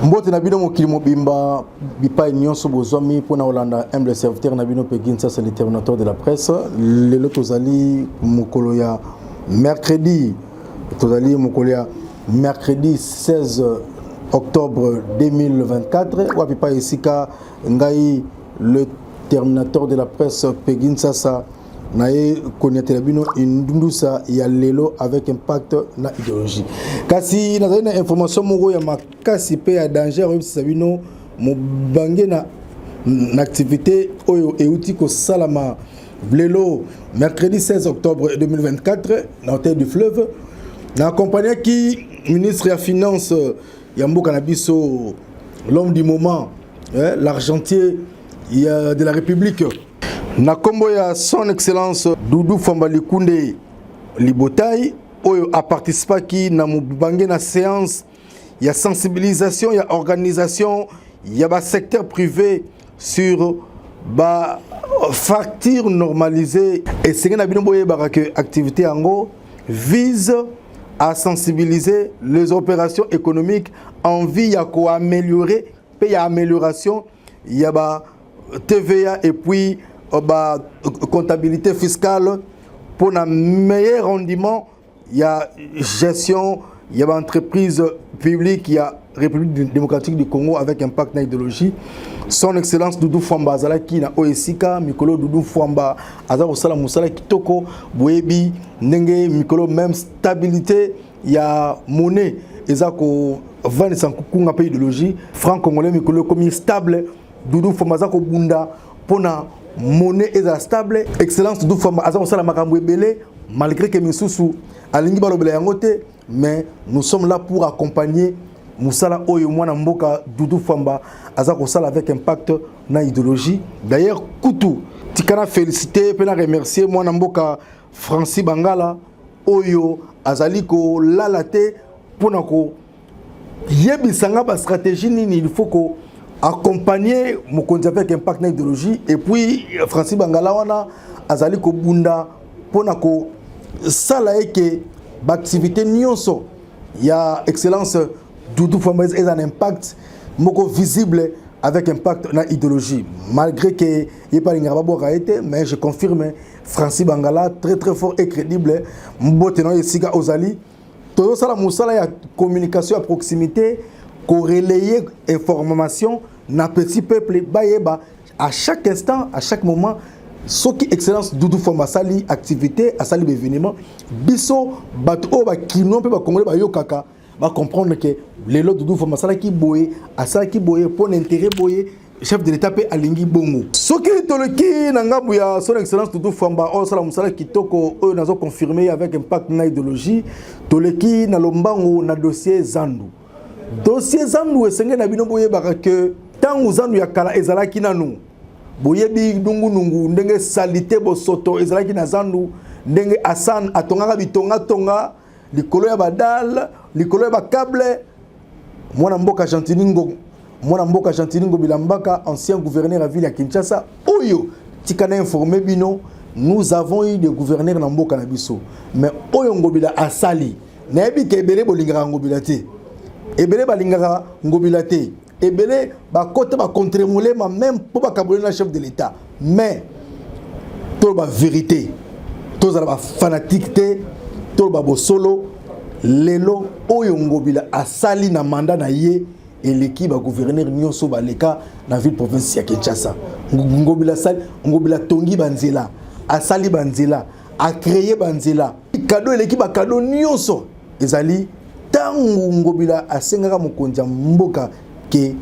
Mbote na bino mokili mobimba bipa nyonso bozwami pona Hollanda humble serviteur na bino Peginsa c'est le terminateur de la presse lelo tozali mokolo ya mercredi 16 octobre 2024 wa bipa esika ngai le terminateur de la presse Peginsa nae konyatela bino indundusa ya lelo avec impact na idéologie kasi nazali na information moko ya makasi pe ya danger oyo sabino mobange na activité oyo euti ko salama lelo mercredi 16 octobre 2024 na hôtel du Fleuve na accompagné qui ministre ya finance ya mboka na biso l'homme du moment l'argentier de la République na kombo ya son excellence Doudou Fwamba Likunde Libotai oyo a participé ki na mubange na séance ya sensibilisation ya organisation ya ba secteur privé sur ba facture normalisée et c'est na bino boye ba que activité ango vise à sensibiliser les opérations économiques en vue ya ko améliorer pe ya amélioration ya ba TVA et puis comptabilité fiscale pour un meilleur rendement. Il y a gestion, il y a entreprise publique, il y a République démocratique du Congo avec impact na idéologie. Son excellence Doudou Fwamba azala ki na OSIKA mikolo Doudou Fwamba azala osala musala kitoko boyebi ndenge mikolo même stabilité ya monnaie ezako vendre sans kunga pe idéologie franc congolais mikolo comme stable Doudou Fwamba azako bunda pona monnaie est stable. Excellence Doudou Fwamba azako sala makambo ebele malgré que misusu alingi balobela yangote mais nous sommes là pour accompagner Moussala Oyo Mwana Mboka Doudou Fwamba azako sala avec impact na idéologie. D'ailleurs Koutou tikana féliciter pena remercier Mwana Mboka Francis Bangala Oyo azaliko lalate pona ko yebisanga ba stratégie nini il faut ko accompagner mokonzi avec impact na idéologie et puis Francis Bangala wana azali ko bunda pona ko sala eke ba activité nyonso ya excellence Doudou Fwamba est un impact moko visible avec impact na idéologie malgré que il pas ngaba boka été mais je confirme Francis Bangala très fort et crédible mbote no esika ozali to sala musala ya communication à proximité ko relayer information na petit peuple bayeba à chaque instant à chaque moment ce qui excellence Doudou Fwamba sali activité à sali événement biso bato ba kino pe ba congolais ba yokaka va comprendre que les lots Doudou Fwamba sala ki boye à sala ki boye pour l'intérêt boye chef de l'état pe alingi bongo ce qui toleki na ngabu ya son excellence Doudou Fwamba o sala musala kitoko o nazo confirmer avec impact na idéologie toleki na lombango na dossier Zandu esenge na bino boye baka que tangu Zandu ya kala ezalaki nanu boyebi nungu ndenge salité bosoto ezalaki na Zandu ndenge Hassan atongaka bitonga likolo ya badal likolo ya bakable mwana mboka Chantiningo Bilambaka ancien gouverneur à ville ya Kinshasa oyo tikana informé bino nous avons eu des gouverneurs na mboka na biso mais oyo ngobila asali na yebi ke ebele bolingaka ngobila te ebele balingaka ngobila te ebele ba côté ba contre-moulé même pour ba kabole na chef de l'état mais to ba vérité to za ba fanatique te to ba bosolo lelo oyo ngobila asali na mandat na ye et l'équipe ba gouverneur nyonso ba leka na ville province ya Kinshasa ngobila sali ngobila tongi banzela asali banzela a créé banzela cadeau l'équipe ba cadeau nyonso ezali tangu ngobila asengaka mokonza mboka ke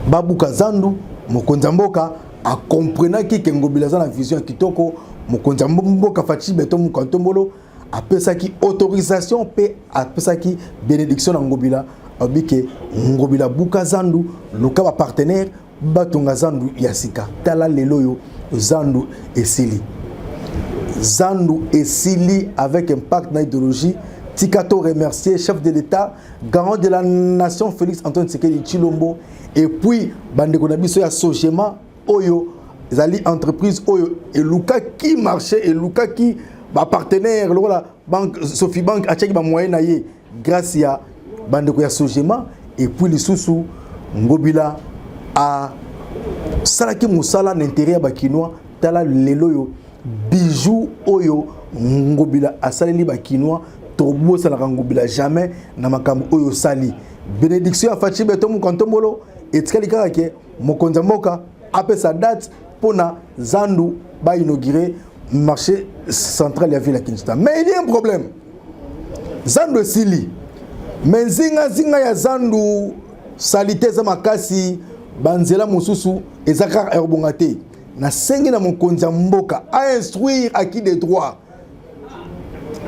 babuka Zandu mokonza mboka a comprenaki ke ngobila za na vision kitoko mokonza mboka Fachi Beto Mukantombolo a pesaki autorisation pe a pesaki bénédiction na ngobila abike ngobila buka Zandu luka ba partenaire batonga Zandu yasika tala leloyo Zandu esili avec impact na idéologie. Tikato remercier chef de l'État, garant de la nation Félix Antoine Tshisekedi Tshilombo et puis bandeko na biso ya Sogema oyo zali entreprise oyo et luka qui marché et luka qui ba partenaire la banque Sophie Bank a check ba moyen na ye grâce à bandeko ya Sogema et puis lisusu ngobila a salaki musala n'intérêt ya bakinois tala lelo yo bijou oyo ngobila asaleli bakinois tobo salaka ngobila jamais na makambo oyo sali bénédiction ya Fachi Beton Mukantombolo etikali kaka ke mokonza mboka apesa date pona zandu ba inaugurer marché central ya ville ya Kinshasa. Mais il y a un problème. Zandu sili. Mais zinga ya zandu salite za makasi banzela mususu ezaka erbongate. Na sengi na mokonza mboka a instruire à qui des droits.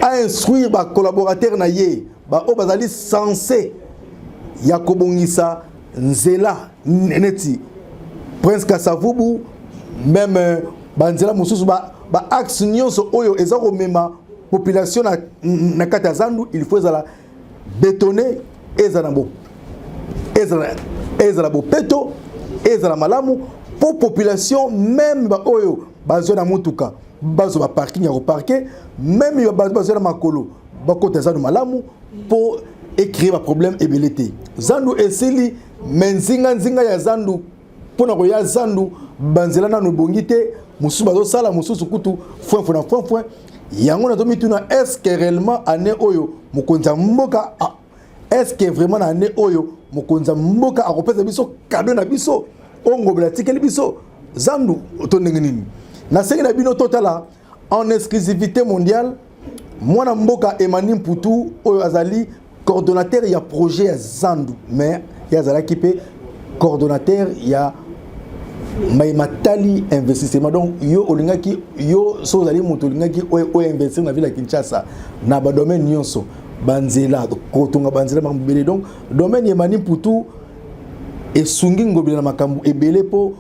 A instruire ba collaborateur na ye ba o bazali censé ya kobongisa nzela neti Prince Kasavubu même banzela mususu ba axe nyonso oyo ezako mema population na kata zandu il faut ezala bétonner ezala bo peto ezala malamu pour population même ba oyo bazo na mutuka bazo ba parking ya reparquer même bazo na makolo ba kota zandu malamu pour écrire ba problème ébélité zandu esili menzinga ya zandu pona ko ya zandu banzela na no bongité mususu bazo sala mususu kutu point yango na tomi tuna est-ce que réellement année oyo mokonza mboka est-ce que vraiment na année oyo mokonza mboka akopesa biso cadeau na biso ongobela tikeli biso zandu to ndenge nini na sengi na bino totala en exclusivité mondiale mwana mboka Emmanuel Mputu oyo azali coordonnateur ya projet ya zandu mais ya zalaki pe coordonnateur ya Matali investissement donc yo olingaki yo so zali moto olingaki o investir na ville ya Kinshasa na ba domaine nyonso banzela kotonga banzela mambele donc domaine Emmanuel Mputu esungi ngobila na makambu ebele po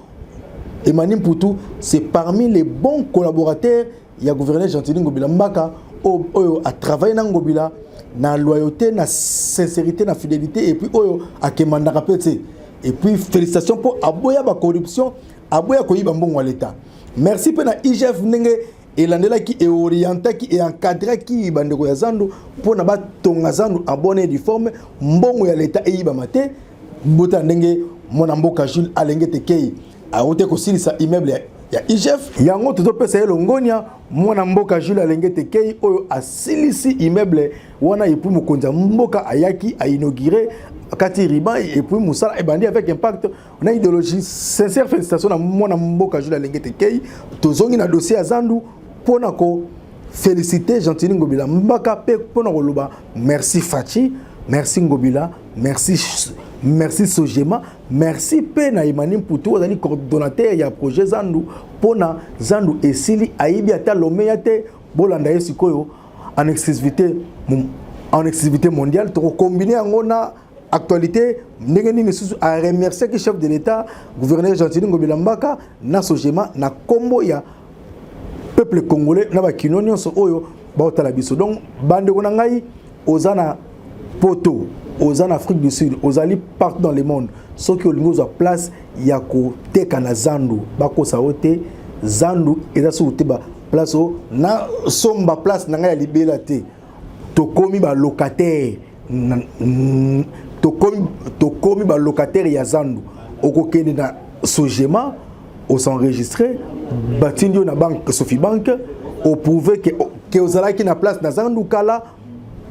Emmanuel Mputu c'est parmi les bons collaborateurs ya gouverneur Gentili Ngobila Mbaka oyo a travaillé na ngobila na loyauté na sincérité na fidélité et puis oyo akemanda kapete. Et puis félicitations pour aboya ba corruption, aboya koyiba mbongo wa l'état. Merci pour na IGF ndenge elandela ki e orienta ki e encadrer ki bandeko ya zandu pour na ba tonga zandu en bonne et due forme mbongo ya l'état e yiba mate bota ndenge mona mboka Jules Alengete Kei a ote ko silisa immeuble ya IGF yango toto pesa yelo ngonia mona mboka Jules Alengete Kei oyo asilisi immeuble wana epu mokonza mboka ayaki a inaugurer Kati Riban et puis Moussala et bandit avec impact on a idéologie sincère félicitations à mona mboka Jules Alengete Kei tozongi na dossier à zandu pona ko féliciter Gentili Ngobila Mbaka pe pona ko loba merci Fachi merci Ngobila merci Sojema merci pe na Emmanuel Mputu azali coordonnateur ya projet zandu pona zandu esili aibi ata lomeya te bolanda yesikoyo en exclusivité mondiale to combiner ngona actualité ndenge nini susu a remercier que chef de l'état gouverneur Gentili Ngobila Mbaka na Sojema na kombo ya peuple congolais na ba kinonyo so oyo ba otala biso donc bande ko na ngai ozana poto ozana Afrique du Sud ozali partout dans le monde ceux qui ont la place ya ko teka na zandu bako saote zandu eza so te ba place na somba place na ngai ya libela te to komi ba locataire to komi ba locataire ya zandu okokende na Sojema au s'enregistrer batindio na banque Sophie Bank au prouver que ozala ki na place na zandu kala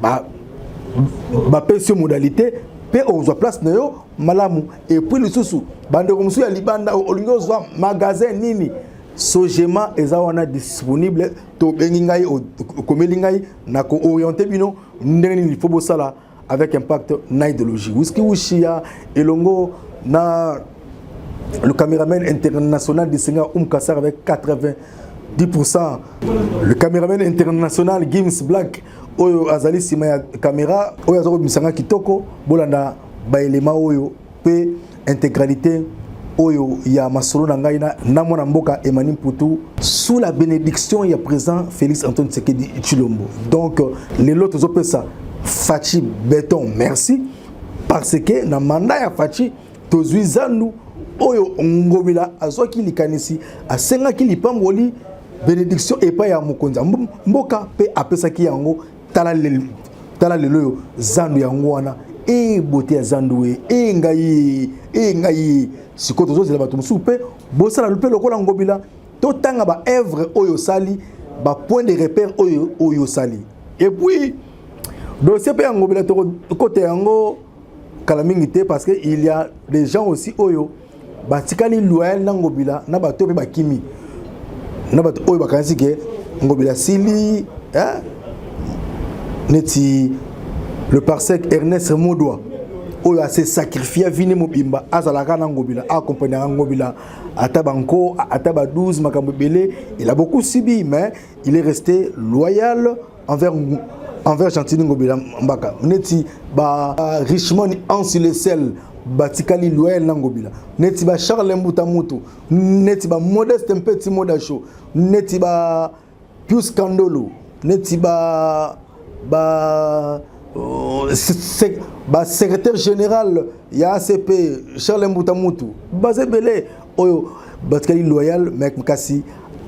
ba pension modalité pe ozwa place na yo malamu et puis le susu bande ko musu ya libanda olingo ozwa magasin nini Sojema eza wana disponible to bengi ngai komeli ngai na ko orienter bino ndenge ni faut bosala avec impact na idéologie whisky wushia elongo na le caméraman international de Senga Kassar avec 90%. Le caméraman international Gims Black oyo azali sima ya caméra oyo azoko bisanga kitoko bolanda ba elema oyo pe intégralité oyo ya masolo na ngai na mwana mboka Emmanuel Mputu sous la bénédiction ya président Félix Antoine Tshisekedi Tshilombo. Donc les lots tozopesa Fachi Beton merci parce que na mandat ya Fachi tozui zandu oyo ngobila azwaki likanisi asengaki lipamboli bénédiction epa ya mokonza mboka pe apesaki yango tala lelo zandu yango wana et beauté ya zandoué et ngai sikoto zo zela batum soupe bosala lupe lokola ngobila to tanga ba œuvre oyo sali ba point de repère oyo sali et puis dossier pe ngobila to côté yango kala mingi te parce que il y a des gens aussi oyo batikali loyal na ngobila na bato pe bakimi na bato oyo bakanisi ke ngobila sili neti le parsec Ernest Modoa oyo s'est sacrifié vini mobimba azalaka na ngobila accompagner ngobila atabanko ataba 12 makambo belé il a beaucoup subi mais il est resté loyal envers Gentili ngobila mbaka neti ba Richmond Ansi le sel batikali loyal na ngobila neti ba Charles Mbuta Mutu neti ba Modeste Mpeti Modasho neti ba Pius Kandolo neti ba secrétaire général ya ACP Charles Mbuta Mutu basé belé oyo batikali loyal mais kasi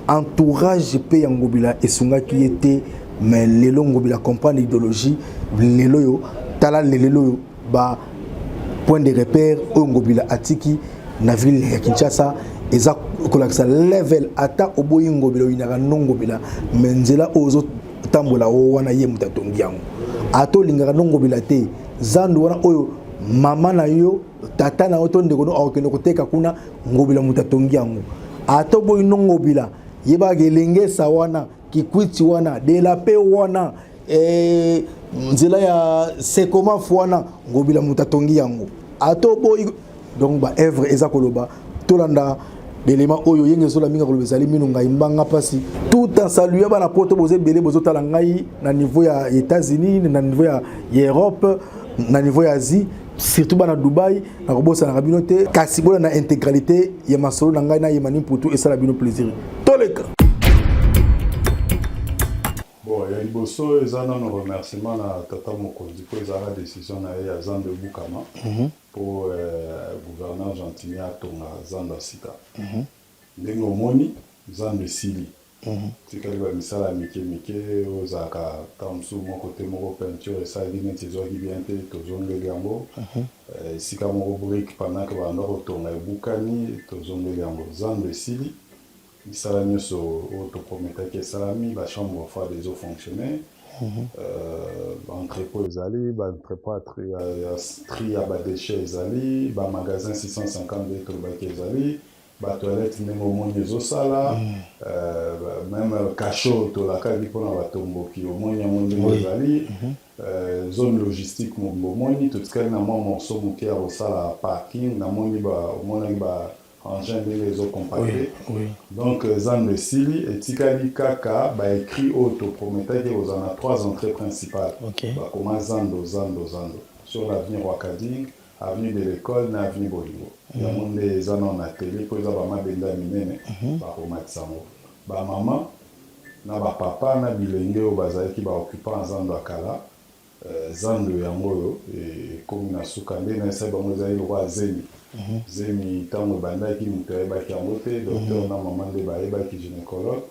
entourage pe ya ngobila esunga qui était mais lelo ngobila comprendre l'idéologie lelo yo tala lelo yo ba point de repère oyo ngobila atiki na ville ya Kinshasa eza kolakisa level ata oboyi ngobila inaka ngobila menzela ozo tambola wana ye mutatongi yango ato lingaka ngobila te zandu wana oyo mama na yo tata na oto ndeko no akende koteka kuna ngobila mutatongi yango ato boyi ngobila yeba gelenge sawana kikwiti wana de la paix wana nzela ya sekoma fwana ngobila mutatongi yango ato boyi donc ba œuvre eza koloba tolanda belema oyo yenge zola minga koloba zali minu ngai mbanga pasi tout en saluant bana poto boze belé bozo tala ngai na niveau ya États-Unis na niveau ya Europe na niveau ya Asie surtout bana Dubaï na kobosa na rabino te kasi bona na intégralité ya masolo na ngai na yemani putu et ça la bino plaisir toleka. Bon, il y a une bosso et ça non remerciement à Tata Mokonzi pour la décision à Zan de Boukama pour gouverneur Gentili à Tonga Zanda Sika. Nengo Moni Zan de Sili. C'est qu'elle va misala mike aux aka tamsu mon côté mon peinture et ça il met ses oreilles bien té tozonge gambo. Sika mon brique pendant que va ndoro Tonga Bukani tozonge gambo Zan de Sili. Salami so autoprometteur que salami la chambre fois des eaux fonctionnaires entrepôt ezali ba entrepôt tri à ba déchets ezali ba magasin 650 litres ba ezali ba toilette nengo moni ezosala même cachot to la kali pona ba tomboki au moins yamondi ezali zone logistique mo moni tout ce na mo morceau moki ya osala parking na moni ba au moins ba engin les eaux compactées. Donc Zan de Sili et Tikali Kaka ba écrit autoprometteur que vous en a 3 entrées principales. Ba comment Zando sur l'avenue Wakading, avenue de l'école na avenue Bolingo. Ya monde Zan na télé ko za ba mabenda minene ba komatsango. Ba maman na ba papa na bilenge o bazaki ba occupant Zando akala. Zando yango et comme na sukande na seba mozali roi Zemi. Zemi tango bandaki muto ayebaki yango te docteur na maman nde bayebaki gynécologue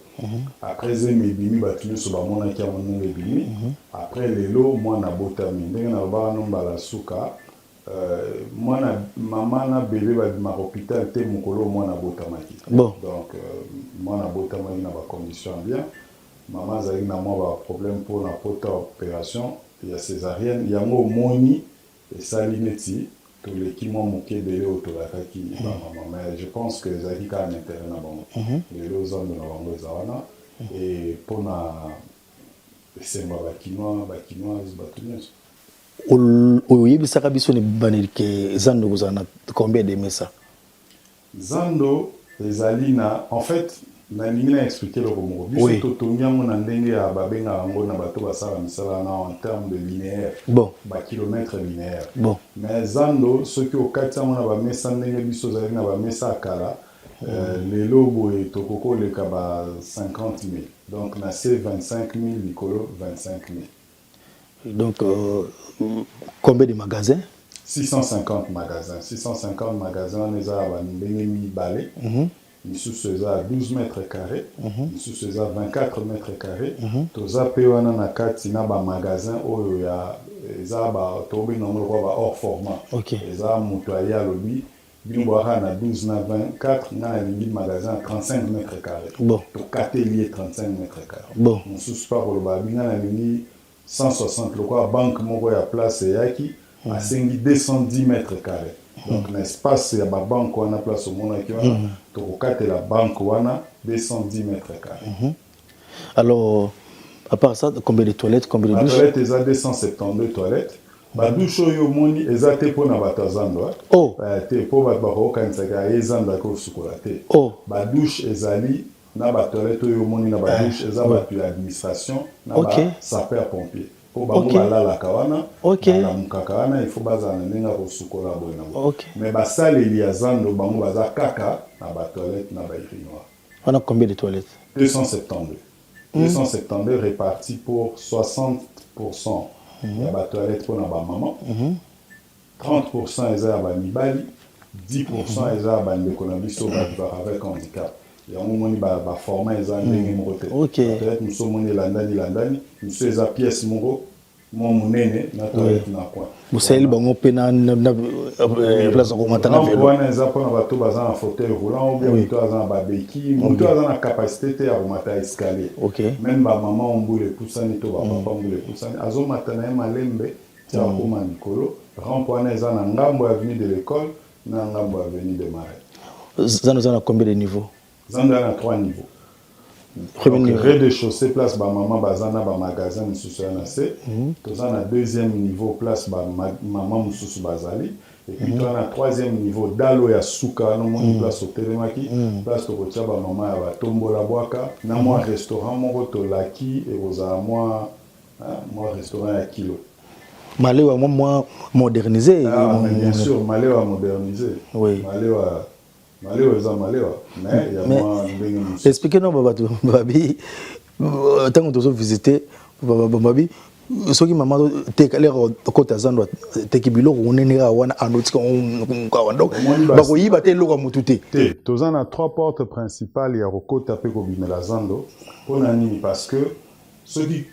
après Zemi ebimi bato nyonso bamonaki yango ndenge ebimi après lelo mwana botami ndenge na lobaka nombala suka mwana mama na bebe babimaka hôpital te mokolo mwana botamaki donc mwana botamaki na bacondition bien mama azalaki na mwa baproblème mpona pota opération ya césarienne yango omoni esali neti tous les qui m'ont moqué de l'eau autour de la qui mais je pense que ça dit qu'à l'intérieur na bango les deux hommes de la bango zawana et pour na c'est moi bakinoise batunyos o yebisaka biso ni banelike Zando kozana combien de mesa Zando ezali na en fait na ningi na expliquer le romo biso totongia mona ndenge ya babenga ngo na bato basala misala na en termes de linéaire ba kilomètre linéaire mais Zando ce qui au kati mona ba mesa ndenge biso zali na ba mesa akala les lobos et tokoko le kaba 50 000 donc na c'est 25 000 likolo 25 000 donc combien de magasins 650 magasins on les a ndenge mi balé Missou César 12 mètres carrés, Missou César 24 mètres carrés. Toza pewana na kati na ba magasin oyo ya eza ba tobi na mo ba hors format eza moto ya lobby bino boaka na 12 na 24 na lingi magasin 35 mètres carrés to katelier 35 mètres carrés mosusu pa koloba binga na lingi 160 lokwa banque moko ya place yaki asengi 210 mètres carrés donc na espace ya ba banque wana place au monde qui wana to kokatela banque wana 210 mètres carrés. Alors à part ça, combien de toilettes, combien de douches? Toilettes, ils ont 272 toilettes. La douche, ils ont été pour Nabatazando. Oh! Pour Batbaro, quand ils ont été chocolatée. Oh! La douche, ils ont dit, na ba toilette, ils ont dit, na ba douche, ils ont dit l'administration, na ba sapeur-pompier. Pour ba la kawana, la mukakawana, il faut baza na nenga ko sukola boina. Mais ba salle il y a zando, ba mu baza kaka, na ba toilette, na ba urinoir. On a combien de toilettes? 272. 272 répartis pour 60% de la toilette pour la maman, 30% ils ont mibali, 10% ils ont l'économie avec handicap. Il y a un moment où format ils ont des mots. Peut-être nous sommes landani, nous sommes les pièces moro, mon nene, na toilette na coin. Vous savez bon pena na place au matana vélo. On a za pona bato baza en fauteuil roulant ou bien bato baza ba béquille, bato baza na capacité à remonter escalier. Même ba maman on boule poussani to ba papa on boule poussani. Azo matana malembe ya koma nikolo, rempoana za na ngambo avenue de l'école, na ngambo avenue de Marais. Zana combien de niveaux? Zana na 3 niveaux. Rez-de-chaussée, place ba maman bazana ba magasin mususu na C. Tozana deuxième niveau, place ba maman mususu bazali. Et puis on a troisième niveau, dalo ya suka, no moni place au telemaki, place to kotia ba maman ya ba tombola boaka, na moi restaurant moko to laki et oza moi restaurant ya kilo. Malewa moi modernisé. Bien sûr, Malewa modernisé. Oui. Malewa eza Malewa, mais il y a moi ndenge mususu. Expliquez-nous babi tant que vous visiter babi soki maman te kalera kota zando te kibilo onenera wana anotika on bako yiba te loka mutute te tozana 3 portes principales ya rokota pe ko bimela zando pona nini parce que soki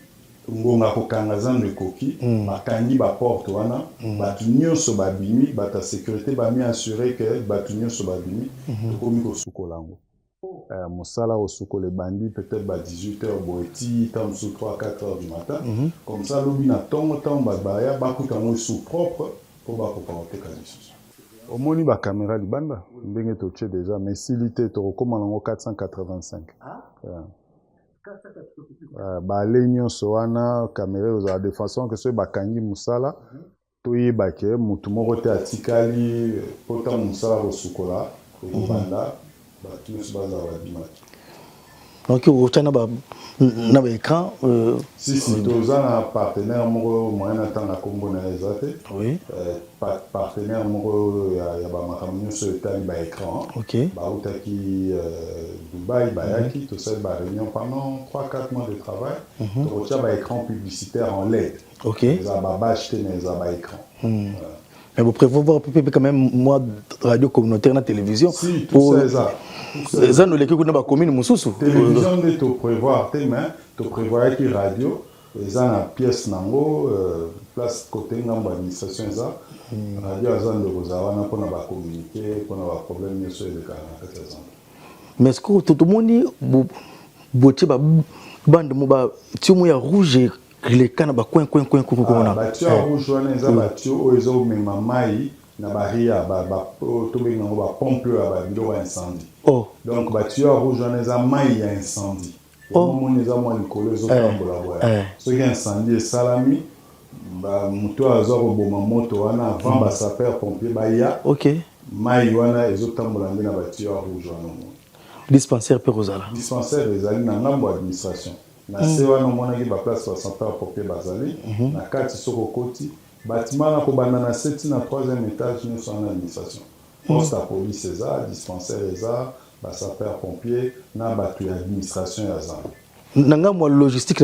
ngonga ko kanga zando ekoki bakangi ba porte wana batu nyonso babimi bata sécurité ba mi assurer que batu nyonso babimi komi ko sukolango. Moussala au souko les bandits peut-être à 18h boeti tam sous 3-4h du matin comme ça l'obi na tongo baya bakuta mo sous propre pour ba ko porter kalisus au moni ba caméra li banda ndenge to tche déjà mais silité to recommande en 485 ba lenyo so wana caméra aux de façon que ce bakangi moussala to yeba ke mutu moko te atikali pota moussala au soukola ko banda. Donc, vous avez un écran. Si, tu as un partenaire, moyen attendre la combo na ezate. Oui. Partenaire, il y a un sur le écran. Ok. Baoutaki Dubaï, Bayaki, tout ça, réunion pendant 3-4 mois de travail. Tu as un écran publicitaire en LED. Ok. Tu as acheté un écran. Mais vous prévoyez quand même moi radio communautaire na télévision. Si, tout ça. Ça nous l'équipe na ba commune mususu. Télévision de te prévoir tes mains, te prévoir qui radio, ça na pièce nango place côté ngamba administration ça. Radio azan de rozawana pour na ba communiquer, pour na ba problème sur les 44 ans. Mais est-ce que tout le monde botti ba bande mo ba timu ya rouge les cannes ba coin tu as rouge wana za ba tu ozo mema mai na baria ba to be ngo ba pompe ba bilo incendie. Donc ba tu as rouge wana za mai ya incendie. Mon les amoi likolo zo tambola boya. Ce qui incendie salami ba muto azo boma moto wana avant ba sapeur pompier ba ya. Mai wana ezo tambola ndina ba tu as rouge wana. Dispensaire Perozala. Dispensaire ezali na ngambo administration. Na sewa no mona ki ba place 60 pompier bazali na kati soko koti bâtiment na ko banda na 7 na 3e étage nous sommes en administration. Poste à police ça, dispensaire ça, ba sapeur pompier na ba tu administration ya za. Nanga mo logistique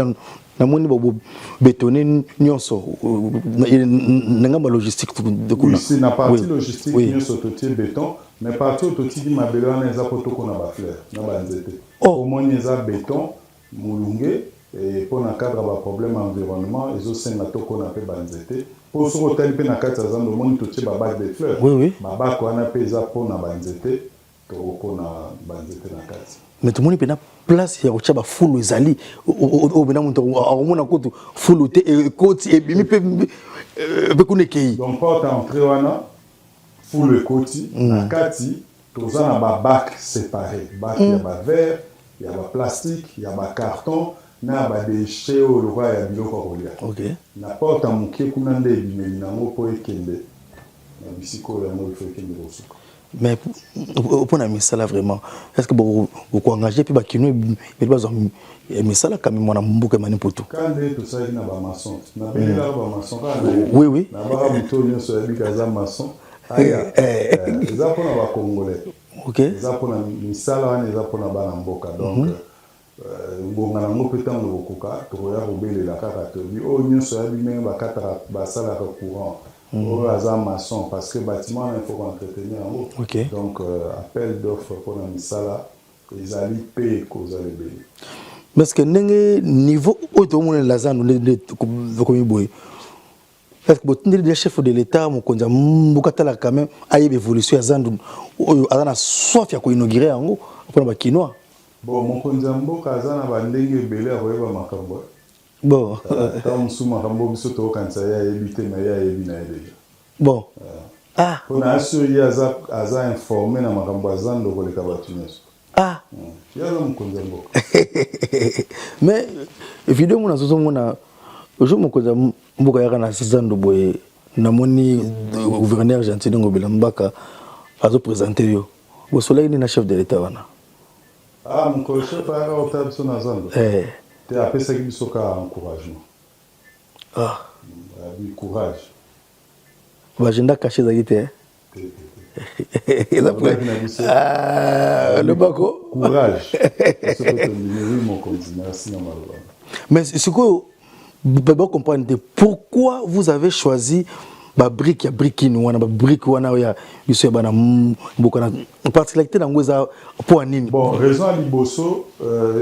na moni bo bétonner nyonso nanga mo logistique de kuna. Oui, c'est na partie logistique nyonso totie béton mais partout totie di mabelo na za poto ko na ba fleur na ba nzete. Au moins za béton mulunge et pour un cadre de problème environnement ils ont cinq bateaux qu'on appelle banzete pour ce hôtel pe na kati za ndo moni to tche babac de fleurs oui babac on a pesa pour na banzete to pour na banzete na kati mais tout le monde pena place ya kocha ba fulu ezali o bena muntu akomona kutu fulu te koti e bimi pe kunekei donc porte entrée wana fulu koti na kati toza na babac séparé bac ya ba verre ya ba plastique ya ba carton na ba déchets au roi ya biloko kolia OK na porte mukie kuna nde bimeli nango po ekende na bisiko ya mo faut ekende bosuka. Mais pour la misala vraiment est-ce que vous engagez puis bakino et pas misala quand même mon mbuka mani poto quand tout ça na ba maçon na bela ba maçon oui na ba muto nyoso ya bikaza maçon aya za pona ba congolais OK za pona misala wana za pona ba mboka donc ngonga na ngo peta ngo koka to ya robelela kaka to bi o nyoso ya bimeng ba kata ba sala ka courant au hasard maçon parce que bâtiment il faut entretenir en haut. Okay. Donc appel d'offres pour la misala les alliés paient cause les bébés. Parce que niveau où tout le monde là de comme boy. Parce que le chef de l'état mon konza mbukatala quand même a eu évolution azandu azana soif ya ko inaugurer en pour ba kinois. Bon mon konza mboka azana ba ndenge belé a koyeba makambo. Bon, tant souma rambo biso to kansa ya ebité mais ya ebina déjà. Bon. Ah. On a assuré aza informé na makambo azando ko le kabatuneso. Ah. Ya lo mkonza mboka. Mais vidéo mona zozo mona ojo mokonza mboka ya kana zando boye na moni gouverneur Gentile Ngobela Mbaka azo présenter yo. Bo soleil ni na chef de l'état wana. Ah mon chef a rotab son azando. Tu as pensé qu'il faut encouragement. Ah. Du courage. L'agenda caché d'agité. Le bako. Courage. Mais ce que vous comprenez, pourquoi vous avez choisi ba brique ya brique ni wana ba brique wana ya biso bana mbokana en particularité na ngoza pour anini. Bon, raison à liboso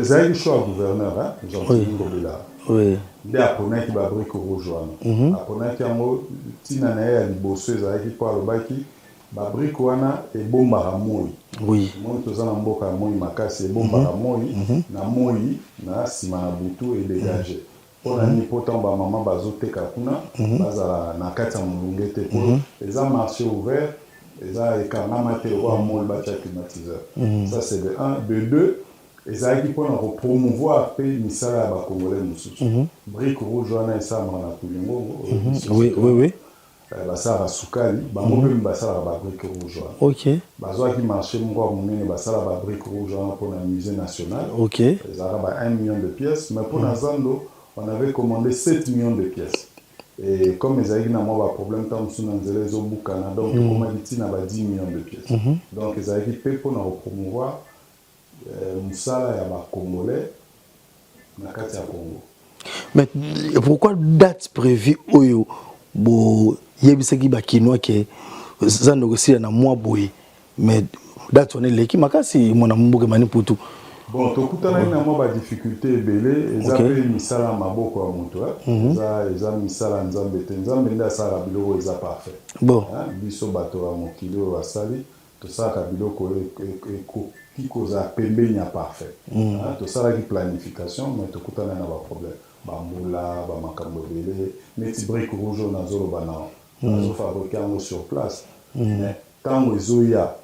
ezali choix gouverneur hein, Jean-Pierre Ngobela. Oui. Nde apona ki ba brique rouge wana. Apona ki yango tina na ya liboso ezali ki kwa lobaki ba brique wana e bomba ramoi. Oui. Moi toza na mboka moi makasi e bomba ramoi na moi na sima na butu et dégager. On a ni pourtant ba maman bazoteka kuna bazala na kati ya mulungete pour les a marché ouvert les a écarnama te roi mol ba climatiseur. Ça c'est de 1 de 2 les a qui pour promouvoir pe misala ba congolais mususu. Brique rouge wana esa mwana kulingo. Oui. Basara sukali bango pe basara ba brique rouge wana. OK. Bazwa ki marché mwa munene basara ba brique rouge wana pour le musée national. OK. Les a ba 1 million de pièces mais pour Nazando on avait commandé 7 millions de pièces. Et comme les Aïgna n'ont pas de problème, tant que nous avons au Canada, donc on a dit 10 millions de pièces. Donc les Aïgna peuvent nous promouvoir Moussala et les Congolais dans le Congo. Mais pourquoi date prévue Oyo bo yebiseki ba kinois ke zando aussi na mois boy mais date on est l'équipe makasi mona mbuke mani putu. Bon, tokutana ina mwa ba difficulté ebele eza pe misala maboko ya moto eza misala nzambe te nzambe nde asala biloko eza parfait. Bon, biso bato ya mokili oyo basali tosalaka biloko ekoki kozala pembeni ya parfait. Tosalaki planification mais tokutana na baproblème bambula bamakambo ebele neti brique rouge oyo nazoloba nao nazofabrike yango sur place mais ntango ezoya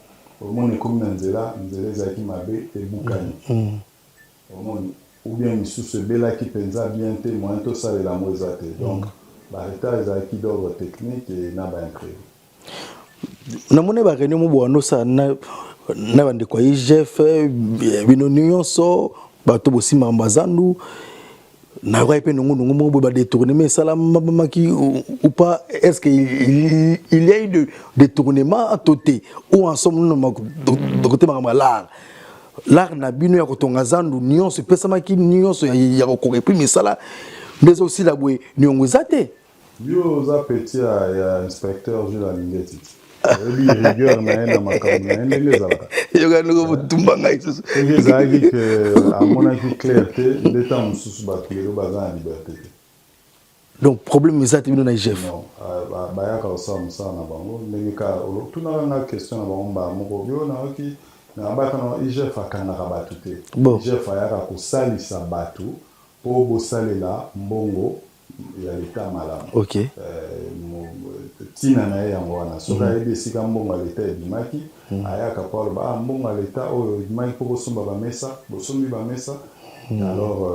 omoni ekomi na nzela ezalaki mabe ebukani omoni ou bien misusu ebelaki mpenza bien te moyen tosalela yango eza te donc baretard ezalaki d'ordre technique e na baimprévu. namoni baréunion mobwano sa na bandeko ya igf bino nyonso bato bosimaka bazandu na quoi pe nongo mo ba détournement sala maki ou pas est-ce que il y a eu de détournement à côté ou en somme de côté l'art na bino ya kotonga zandu nyonso pesa maki nyonso ya ko reprime sala mais aussi la boue nyongo zate yo za petit ya inspecteur Jules Alingeti rigueur na ena makambo na ene ngezala yoka ndoko tumba ngai susu ngezaki que amonaki clarté ndeta mususu bato lelo baza na liberté. Donc problème ezati bino na IGF. Non, bayaka osala mosala na bango ndenge kaka tunaka nga question na bango mbala moko bio nayoki na baka na IGF akangaka bato te. IGF ayaka kosalisa bato mpo bosalela mbongo ya leta malamu. Ok. Tina na ye yango wana soki ayebi esika mbongo ya leta ebimaki ayaka po aloba mbongo ya leta oyo ebimaki mpo bosomba bamesa bosombi bamesa. Alors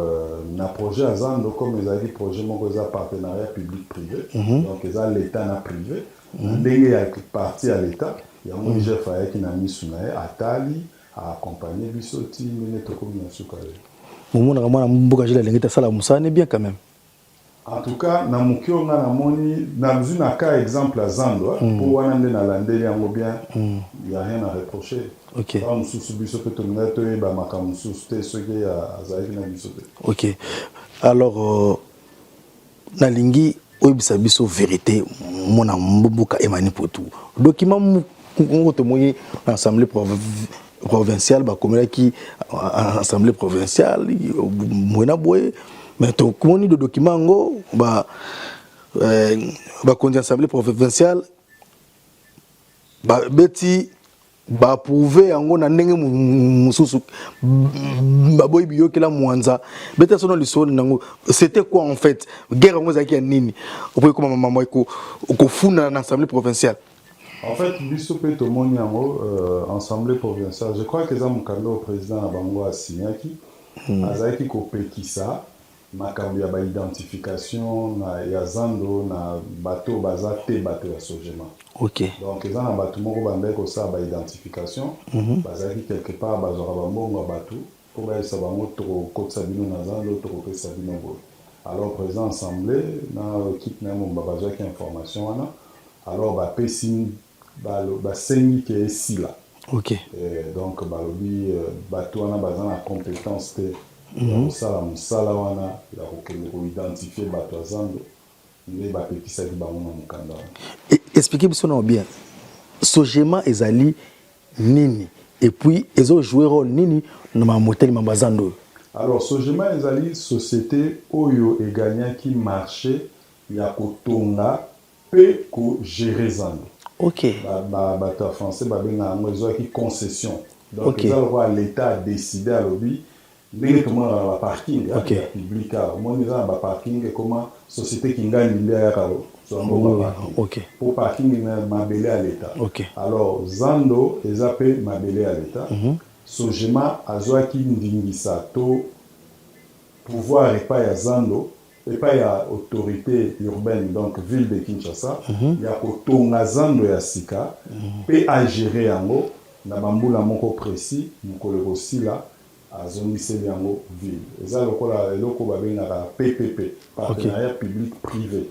na projet azando comme ezalaki projet moko eza partenariat public privé donc eza l'état na privé ndenge ya parti ya l'état yango IGF ayaki na misu na ye atali accompagner biso ti ndenge tokomi na suka ye momonaka mwana mboka jila ndenge tasala mosala bien quand même. En tout cas na mokio nga namoni nazwi na cas exemple ya zando mpo wana nde nalandeli yango bien y a rien à reprocher. Ok. Ok. Alors, nalingi oyebisa biso vérité mona mboka emani potu. Document ngo tomoye assemblée provinciale ba komelaki assemblée provinciale mona boye mais to komoni de document ngo ba kondi assemblée provinciale ba beti ba prouver yango na ndenge mususu baboyi biyokela mwanza beta sono lisoni nango c'était quoi en fait guerre ngo zaki nini opo ko mama ko funa na assemblée provinciale. En fait biso pe to moni yango assemblée provinciale je crois que za mukando au président na bango asinyaki azaki ko pekisa makambo ya ba identification na ya zando na bato bazate bato ya sojema. Ok. Donc ils ont un bateau moko bandeko ça ba identification bazaki quelque part bazora ba mbongo bateau pour ba ça bango to ko sabino na zando to ko sabino bo. Alors président assemblée na équipe na mo bazaki information wana alors ba pesi ba sengi ke sila. Ok. Donc ba lobi bateau wana bazana compétence te ça la musala wana la ko identifier bateau zando. Expliquez-moi bien. Sojema ezali nini et puis ezo jouer rôle nini na motel mambazando. Alors Sojema ezali société oyo eganyaki marché ya kotonga pe ko gérer zando. OK. Ba français ba benga ngo ezaki concession. Donc l'État a décidé à lobby ndenge comment la parking ya public au moins ils ont ba parking comment société qui gagne milliard karo OK pour parking na mabele à l'état. OK. Alors zando ezape mabele à l'état Sojema azwaki ndingisa to pouvoir epa ya zando epa ya autorité urbaine donc ville de Kinshasa ya kotonga zando ya sika pe à gérer yango na bambula moko précis mukolo kosila azongiseli yango ville eza lokola eloko babengaka PPP partenariat public privé.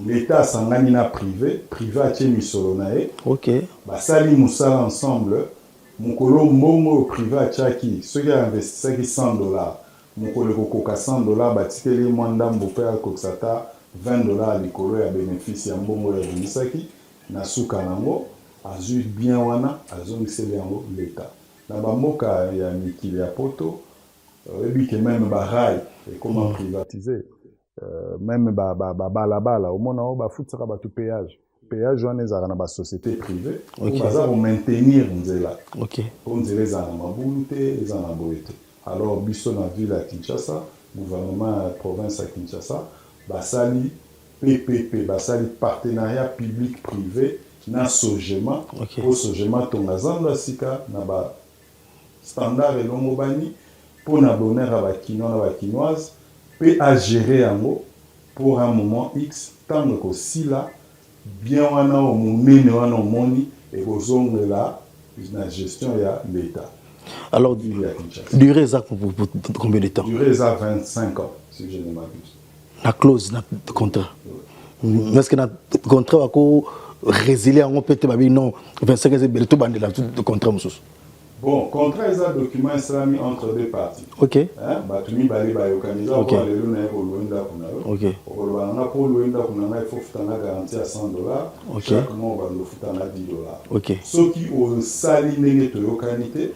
L'état sangani na privé atie misolo na ye basali musala ensemble mukolo mbongo privé atiaki soki investissaki $100 mukolo kokoka $100 batikeli mwa ndambo mpe akokisata $20 likolo ya bénéfice ya mbongo ya bimisaki na suka nango azwi bien wana azongiseli yango l'état. Na bamboka ya mikili ya poto ebike même ba rail et comment privatiser même ba balabala au mona o ba futsaka ba tout péage wana ezaka na ba société privée pour baza ko maintenir nzela. OK. Pour nzela ezana mabulu te ezana boete. Alors biso na ville ya Kinshasa gouvernement ya province ya Kinshasa basali PPP basali partenariat public privé na Sojema pour Sojema tonga zando sika na ba standard elongo bani pour na bonheur à bakino na bakinoise peut à gérer yango pour un moment X tant que sila bien wana o monene wana moni et kozongela na gestion ya l'état. Alors durée ça pour combien de temps? Durée ça 25 ans si je ne m'abuse. La clause na contrat. Est-ce que na contrat ko résilier en peut-être non 25 ans c'est tout bandé là tout contrat mususu. Bon, contrat est un document islamique entre deux parties. Ok. Batumi bali bayokaniza Ok. kwa lelo na ko loinda kuna yo. Ok. Ko loinda ko loinda kuna na il faut futana garantie à $100. Ok. Chaque mois on va futana $10. Ok. Ceux qui ont sali ndenge to yokanité,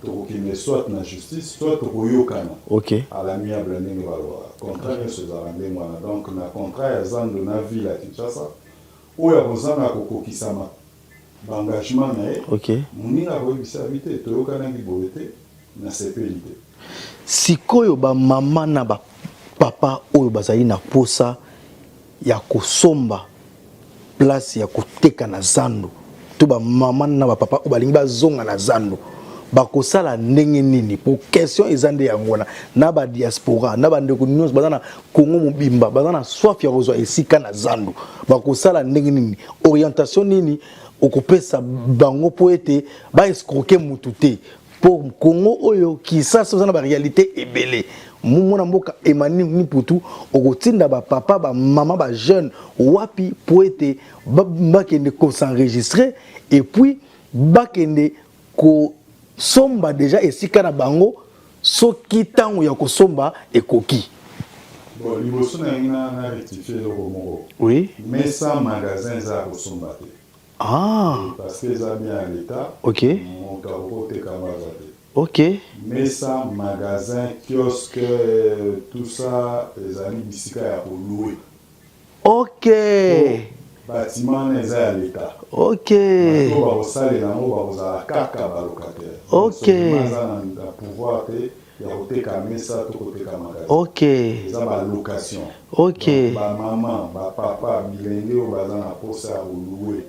to kokine soit na justice, soit to koyokana. Ok. À l'amiable ndenge balwa. Contrat est ce zarande mwana. Donc na contrat ya zando na ville à Kinshasa. Oya kozanga kokokisama. Engagement na ye. Ok. Muninga koyebisa bité to yokana ki boete na CPI. Sikoyo ba mama na ba papa oyo bazali na posa ya kosomba place ya koteka na zando to ba mama na ba papa oyo balingi bazonga na zando bakosala ndenge nini po question ezande yango na ba diaspora na ba ndeko nyonso bazana Congo mobimba bazana soif ya kozwa esika na zando bakosala ndenge nini orientation nini okopesa bango po ete ba escroquer mutu te pour Congo oyo qui ça c'est na ba réalité ebele mumona mboka emani ni putu okotinda ba papa ba mama ba jeune wapi po ete bakende ko s'enregistrer et puis bakende ko somba déjà esika na bango soki tango ya kosomba ekoki. Bon, liboso na ngina na rectifier le moko. Oui. Mais ça magasin za kosomba te. Ah. Parce que ça bien à l'état. Ok. Mon carreau te kamaza te. Ok. Mais ça magasin, kiosque, tout ça, les amis bisika ya ko louer. Ok. Bâtiment les à l'état. Ok. On va au salle na mo ba za kaka ba locataire. Ok. On a pouvoir te ya koteka mesa to koteka magasin. Ok. Ça ba location. Ok. Donc, ba maman, ba papa, bilenge o baza na posa ya louer.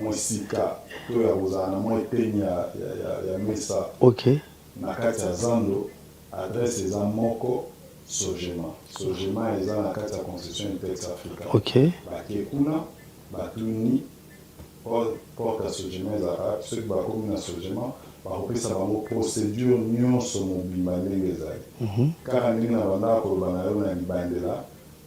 Mosika to ya kozana mo eteni ya mesa. Ok. Na kati ya zando adresse eza moko Sogema. Sogema eza na kati ya concession Intex Africa. Ok. Bake kuna batuni porte ya Sogema ezaka soki bakomi na Sogema bakopesa bango procédure nyonso mobimba ndenge ezali. Kaka ndenge na bandaka koloba na yo na libandela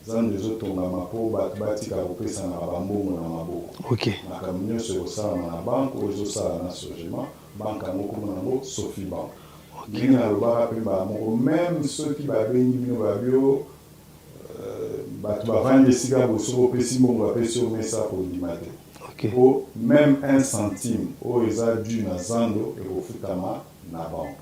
zando ezotongama mpo bato batika kopesa na bambongo na maboko. Ok. Makambo nyonso ekosalama na banke oyo ezosala na Sogema banke yango komona yango Sophie Bank. Ndenge nalobaka mpe bamoko même soki babengi bino babio bato bavandi esika boso bopesi mbongo bapesi yo mesa kondima te. Po même 1 centime oyo eza dû na zando ekofutama na banke.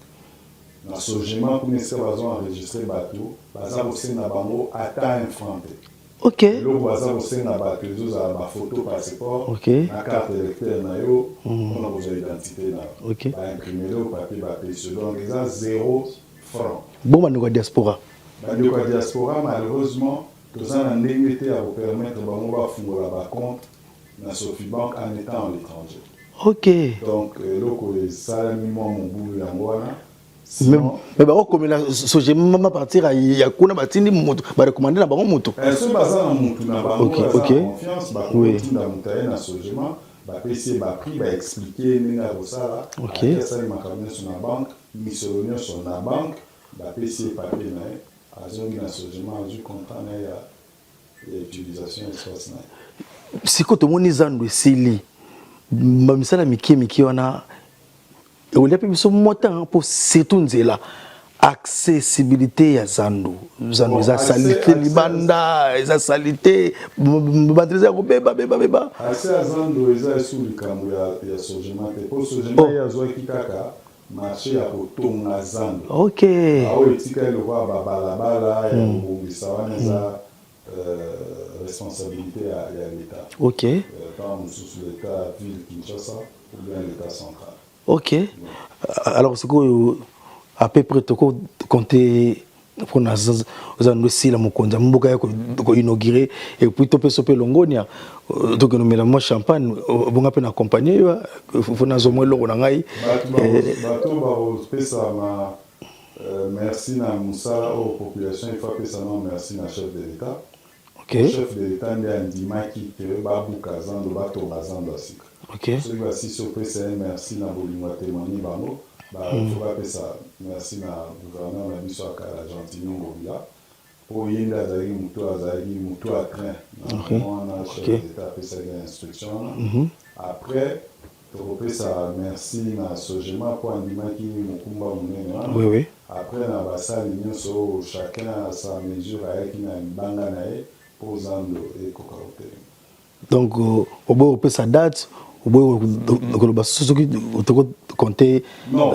Na Sogema kuna esika bazoenregistre bato baza kosenga bango ata 1 franc te. Ok. Eloko baza kosenga bato ezozala bafoto passeport na carte électeur na yo mpona kozwa identité na yo baimprimele o papier bapesi yo donc eza 0 franc. Bon bandeko ya diaspora bandeko ya diaspora malheureusement toza na ndenge te ya kopermettre bango bafungola bacompte na Sophie Bank en étant à l'étranger. Ok. Donc eloko esalami mwa mobulu yango wana. Mais bah comme la Sogema partir ya kuna batindi moto ba recommander na bango moto. So baza na moto na bango OK. Confiance ba kotinda mutaye na Sogema ba pesi ba prix ba expliquer ninga kosala. OK. Ça makambo sur na banque, missionnaire sur na banque, ba pesi papier na azongi na Sogema azu content na ya utilisation espace na. Siko tomoni zando esili. Ba misala miki wana et on a pu se monter pour surtout nzela accessibilité ya zando za salité libanda za salité bandreza ko beba assez zando eza sous le kambo ya Sogema te pour Sogema ya zo kitaka marché ya kotonga zando. OK. Awo etika le roi babalabala ya ngisa wana za responsabilité à l'État. OK. Par sous l'État ville Kinshasa ou bien l'État central. OK. Alors c'est quoi à peu près toko compter pour na zando si la mokonza mboka ya ko inaugurer et puis to peso pe longonia donc nous mela moi champagne bonga pe na accompagner yo faut na zo mo lo na ngai bato ba pesa ma merci na musala aux population il faut pesa na merci na chef de l'État. OK. Chef de l'État ndi andimaki ke babuka zando bato bazando asika. OK. Celui voici surprise merci na bolingo témoigner bango ba faut pesa merci na gouverneur na biso akala Gentilino Ngobila pour yenda azali mutu à train. On a chef de l'État pesa instruction. Après tokopesa merci na Sogema po andimaki mokumba monene wana. Oui, oui. Après na basali nyonso chacun à sa mesure ayaki na libanga na ye po zando ekoka kotelema. Donc au bout de sa date, au bout de la soki utoko compter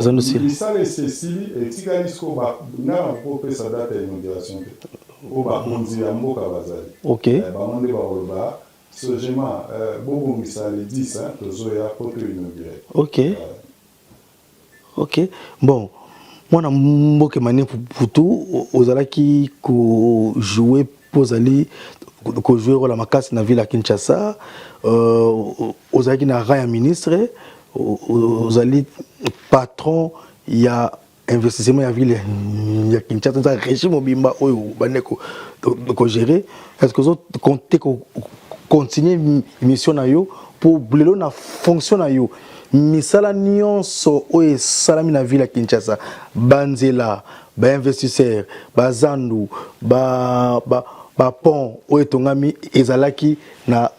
zando si. Misala Cécile et Tigalisco ba na po pesa date ya inauguration te. O ba konzi ya mboka bazali. OK. Ba monde ba oloba Sogema bobo misala 10 hein tozoya poto inaugurer. OK. OK. Bon, moi na mboka mane pour tout ozalaki ko jouer pozali ko jouer rôle makasi na ville ya Kinshasa ozalaki na rang ya ministre ozali patron ya investissement ya ville ya Kinshasa za régime mobimba oyo baneko ko gérer est-ce que vous comptez continuer mission na yo pour blelo na fonction na yo misala nyonso oyo salami na ville ya Kinshasa banzela ba investisseur bazandu ba pont oyo tongami ezalaki na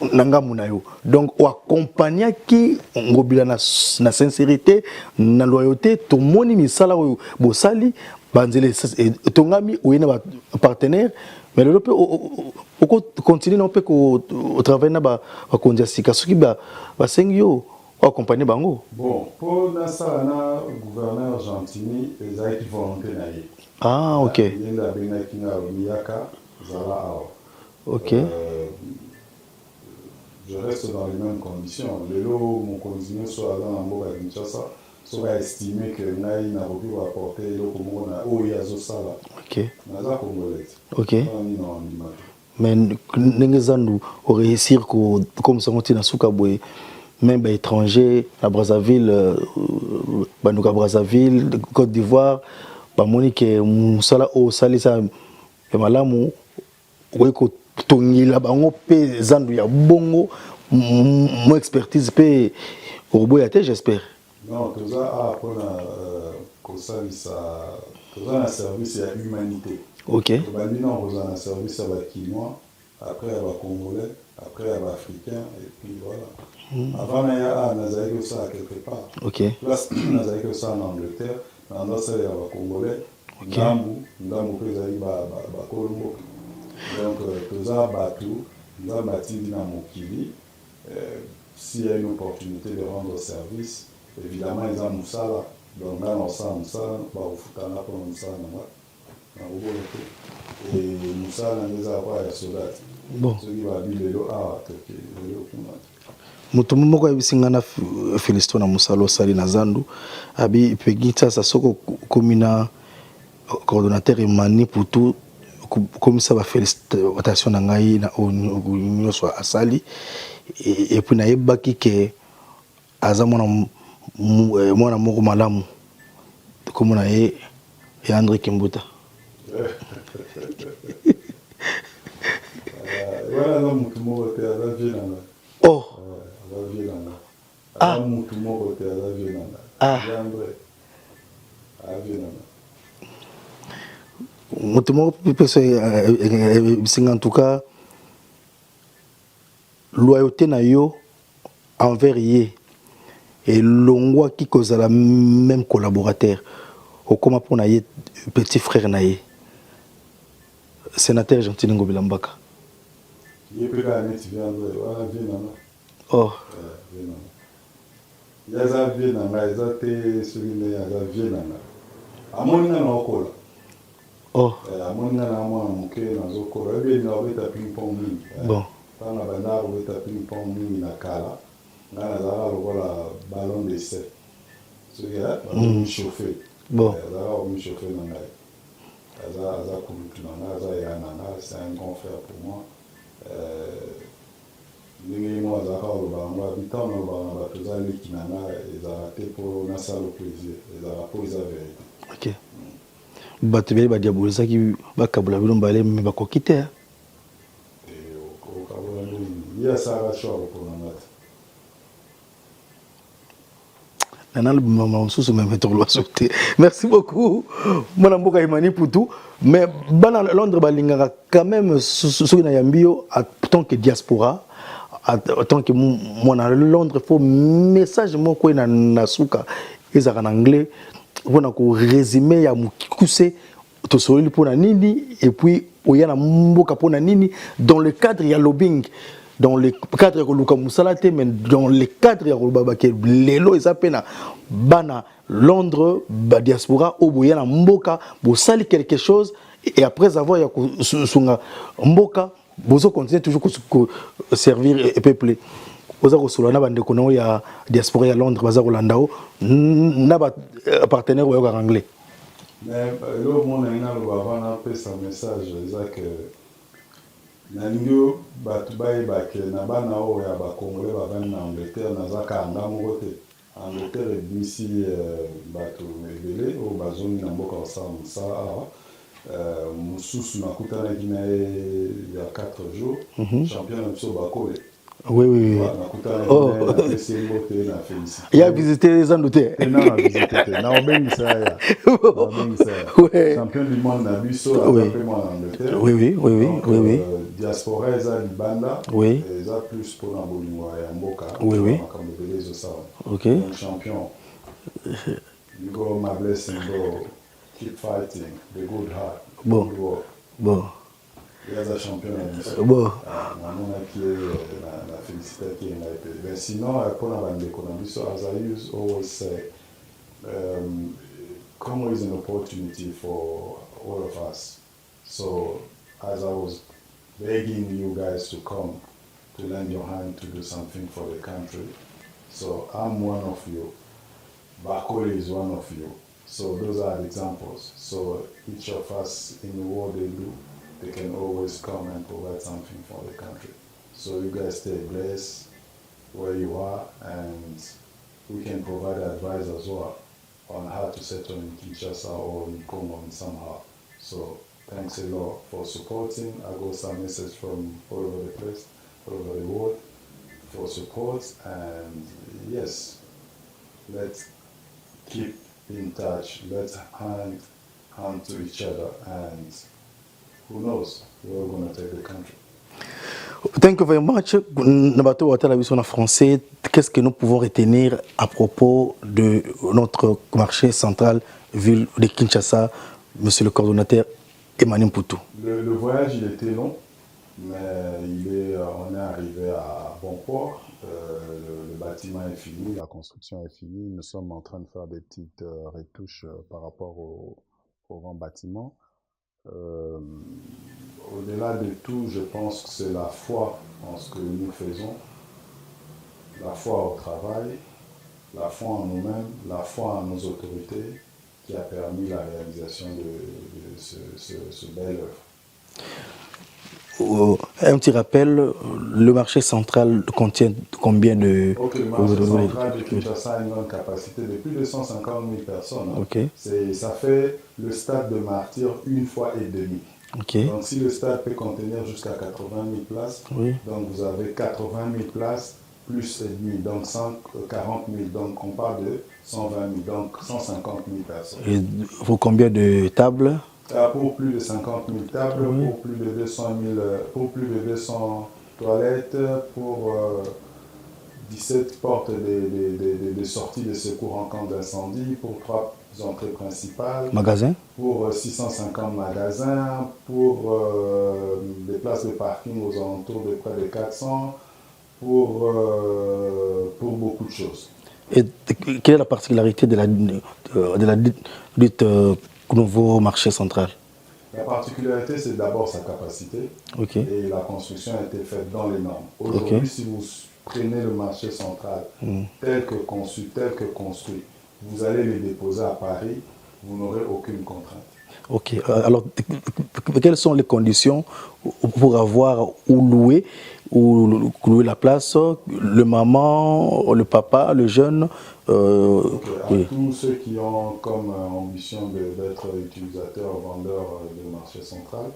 ngambu na yo donc o accompagner ki ngobila na sincérité na loyauté to moni misala oyo bosali banzela tongami oyena ba partenaire mais le peut o continuer non peut ko travailler na ba kondia sika soki ba sengi yo o accompagner bango. Bon pour na sala na gouverneur Gentini ezaki volonté na ye. Ah OK. Yenda benaki na Miyaka zala awa. OK. Je reste dans les mêmes conditions. Lelo mon continue soit dans la mboka Kinshasa, soit estimé que ngai na robi va apporter le komona o yazo sala. OK. Naza congolais. OK. Mais n'engezandu au réussir comme ça on na suka boy même étranger à Brazzaville banuka Brazzaville Côte d'Ivoire ba monique musala o salisa malamu weko tongila bango pe zandu ya bongo mon expertise pe oboyate j'espère. Non toza a pona kosalisa toza na service ya humanité. OK. Bandi non toza na service ya ba Kinois, après ya ba Congolais, après ya ba Africains et puis voilà. Avant na ya nazali ça quelque part. OK. Place nazali ça en Angleterre, dans ça ya ba Congolais. OK. Ndambu pe zali ba Kolombo. Donc, toza batu, nous bâti na mokili. S'il y a une opportunité de rendre service, évidemment, ils ont moussala. Donc, là, on sent moussala, bah, au futana pour moussala, et moussala, nous avons pas soldat. Bon. Ceux qui va dire le ah, que le mutu moko yebisingana Félicito na musalo sali na zandu abi pegita sa soko komina coordonnateur Emani pour tout comme ça va félicitation na ngai na onyo so asali et puis na yebaki ke aza mwana moko malamu comme na ye André Kimbuta. Voilà non mutu moko te aza vieux na. Oh aza vieux na. Ah mutu moko te aza vieux na. Ah André. Ah vieux na. Mutumo en tout cas loyauté na yo envers ye et longwa qui cause la même collaborateur au comment pour na ye petit frère na ye sénateur Gentini Ngobila Mbaka ye pe ka net viandre wala viena. Oh viena ya za viena nga za te celui ya za viena amoni na okola. Oh. Amona na mwa muke na zokora ebe na obeta ping pong mingi. Bon. Tanga banda obeta ping pong mingi na kala. Ngana zala lokola ballon d'essai. So ya ballon chauffé. Bon. Zala o mi chauffé na ngai. Aza kulutu na ngai aza ya na ngai, c'est un grand frère pour moi. Ndenge mo aza ka lo banga bitan no banga toza leki na ngai ezala te po na salo plaisir. Ezala po eza vérité. OK. Bato beli badiabolizaki bakabula bino mbale me bakoki te merci beaucoup mwana mboka Emani Poutou mais bana Londres balingaka quand même soki na yambi yo en tant que diaspora en tant que moi à Londres, il faut message moi quoi na nasuka ils en anglais pour na résumer ya mukuse to solili pour na nini et puis oyana mboka pour na nini dans le cadre ya lobbying dans le cadre de Luka Moussalate, mais dans le cadre de Babake, Lelo et Zapena, Bana, Londres, diaspora, Oboyana, Mboka, vous salez quelque chose, et après avoir Mboka, vous continuez toujours à servir et peupler. Vous avez reçu la bande de ya diaspora à Londres, vous avez Rolandao, n'a pas partenaire ou anglais. Mais le monde a un message, que nalingo batu bayebake na bana oyo ya bakongole bavandi na Angleterre naza kanga moko te. Angleterre ebimisi bato ebele oyo bazongi na mboka kosala mosala awa mosusu nakutanaki na ye ya 4 jours champion na biso bakole. Oui, oui, oui. Oh. Il y a visité les Andoutés. Non, il a visité. Champion du monde na biso oui. En Angleterre. Oui, oui, oui, oui. Donc, oui, oui. Diaspora eza libanda. Oui. Eza plus pour na bolingwa ya mboka. Oui, oui. Ok. Donc, champion. You go my blessing, go. Keep fighting. The good heart. Bon. Bon. Il y a un champion à l'issue. Bon. La félicité qui est là. Mais sinon, pour la bande d'économie, as I use always say, Congo is an opportunity for all of us. So, as I was begging you guys to come, to lend your hand to do something for the country. So, I'm one of you. Bakole is one of you. So, those are examples. So, each of us in the world they do, they can always come and provide something for the country. So you guys stay blessed where you are, and we can provide advice as well on how to settle in Kinshasa or in Congo somehow. So thanks a lot for supporting. I got some message from all over the place, all over the world for support, and yes, let's keep in touch. Let's hand to each other, and who knows where we're going to take the country. Thank you very much. Nabato Ouattara en français, qu'est-ce que nous pouvons retenir à propos de notre marché central, ville de Kinshasa, monsieur le coordonnateur Emmanuel Poutou? Le voyage, il était long, mais on est arrivé à bon port. Le bâtiment est fini, la construction est finie. Nous sommes en train de faire des petites retouches par rapport au grand bâtiment. Au-delà de tout, je pense que c'est la foi en ce que nous faisons, la foi au travail, la foi en nous-mêmes, la foi en nos autorités qui a permis la réalisation de ce bel œuvre. Un petit rappel, le marché central contient combien de... Ok, le marché central de Kinshasa a une capacité de plus de 150 000 personnes. Okay. Ça fait le stade de Martyrs une fois et demie. Okay. Donc si le stade peut contenir jusqu'à 80 000 places, oui. Donc vous avez 80 000 places plus et demi, donc 140 000, donc on parle de 120 000, donc 150 000 personnes. Et pour combien de tables? Pour plus de 50 000 tables, oui. Pour plus de 200 toilettes, pour 17 portes de sortie de secours en cas d'incendie, pour 3 entrées principales. Magasins? Pour 650 magasins, pour des places de parking aux alentours de près de 400, pour beaucoup de choses. Et quelle est la particularité de la nouveau marché central? La particularité, c'est d'abord sa capacité. Okay. Et la construction a été faite dans les normes. Aujourd'hui, okay. Si vous prenez le marché central tel que conçu, tel que construit, vous allez le déposer à Paris, vous n'aurez aucune contrainte. Ok. Alors, quelles sont les conditions pour avoir ou louer la place, le maman, le papa, le jeune Okay. Oui. Tous ceux qui ont comme ambition d'être utilisateurs, vendeurs du marché central,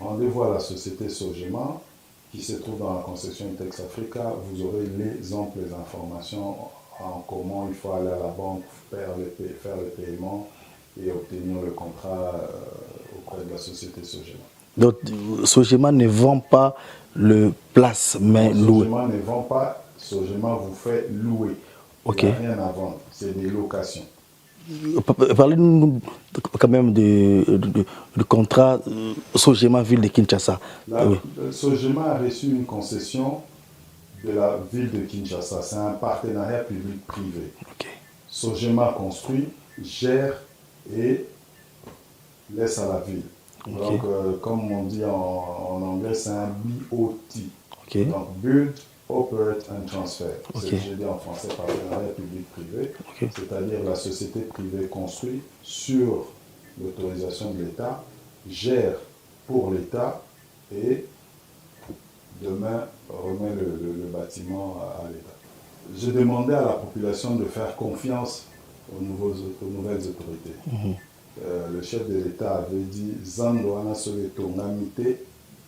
rendez-vous à la société Sogema qui se trouve dans la concession Intex Africa. Vous aurez les amples informations en comment il faut aller à la banque, faire le paiement et obtenir le contrat auprès de la société Sogema. Donc, Sogema ne vend pas le place mais loué. Sogema ne vend pas, Sogema vous fait louer. Ok. Il n'y a rien à vendre, c'est des locations. Parlez-nous quand même de contrat Sogema Ville de Kinshasa. Oui. Sogema a reçu une concession de la ville de Kinshasa. C'est un partenariat public-privé. Ok. Sogema construit, gère et laisse à la ville. Ok. Donc, comme on dit en anglais, c'est un BOT. Ok. Donc, Build, Operate and Transfer. Ok. C'est ce que je dis en français, partenariat public-privé. Ok. C'est-à-dire la société privée construit sur l'autorisation de l'État, gère pour l'État et demain remet le bâtiment à l'État. J'ai demandé à la population de faire confiance aux nouvelles autorités. Le chef de l'État avait dit Zando ana soleto ngamite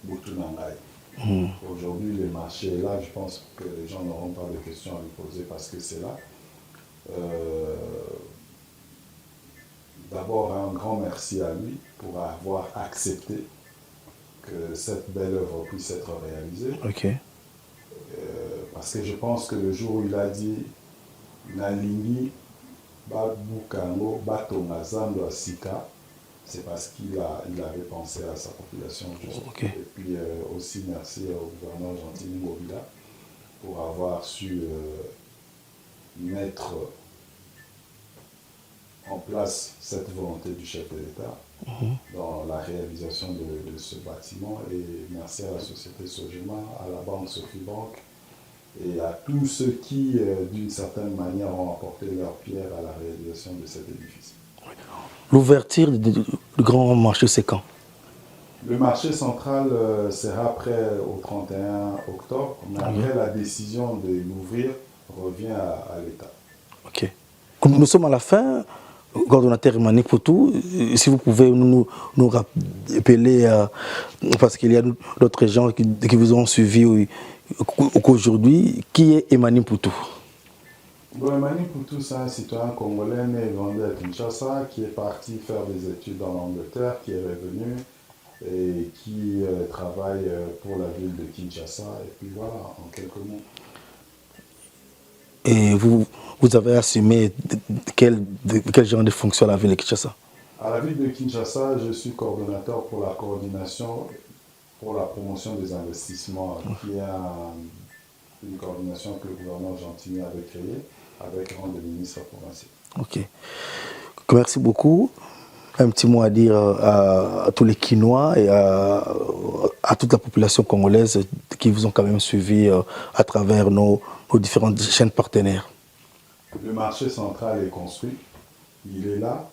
butunangai. Aujourd'hui, le marché est là. Je pense que les gens n'auront pas de questions à lui poser parce que c'est là. D'abord, un grand merci à lui pour avoir accepté que cette belle œuvre puisse être réalisée. Ok. Parce que je pense que le jour où il a dit Nalingi Babukango Batonga Zando Asika, c'est parce qu'il avait pensé à sa population. Okay. Et puis aussi merci au gouverneur Gentili Ngobila pour avoir su mettre en place cette volonté du chef de l'État dans la réalisation de ce bâtiment. Et merci à la société Sogema, à la banque Sophie Bank et à tous ceux qui, d'une certaine manière, ont apporté leur pierre à la réalisation de cet édifice. L'ouverture du grand marché, c'est quand? Le marché central sera prêt au 31 octobre, mais après la décision de l'ouvrir revient à l'État. Ok. Comme nous sommes à la fin, coordonnateur Emmanuel Poutou, si vous pouvez nous rappeler, parce qu'il y a d'autres gens qui vous ont suivi aujourd'hui, qui est Emmanuel Poutou? Bon, Emmanuel Poutou, c'est un citoyen congolais né et grandi à Kinshasa, qui est parti faire des études en Angleterre, qui est revenu et qui travaille pour la ville de Kinshasa. Et puis voilà, en quelques mots. Et vous avez assumé quel genre de fonction à la ville de Kinshasa? À la ville de Kinshasa, je suis coordonnateur pour la coordination pour la promotion des investissements, qui est une coordination que le gouvernement Gentili avait créée avec rang de ministre provincial. Ok. Merci beaucoup. Un petit mot à dire à tous les Kinois et à toute la population congolaise qui vous ont quand même suivi à travers nos différentes chaînes partenaires. Le marché central est construit, il est là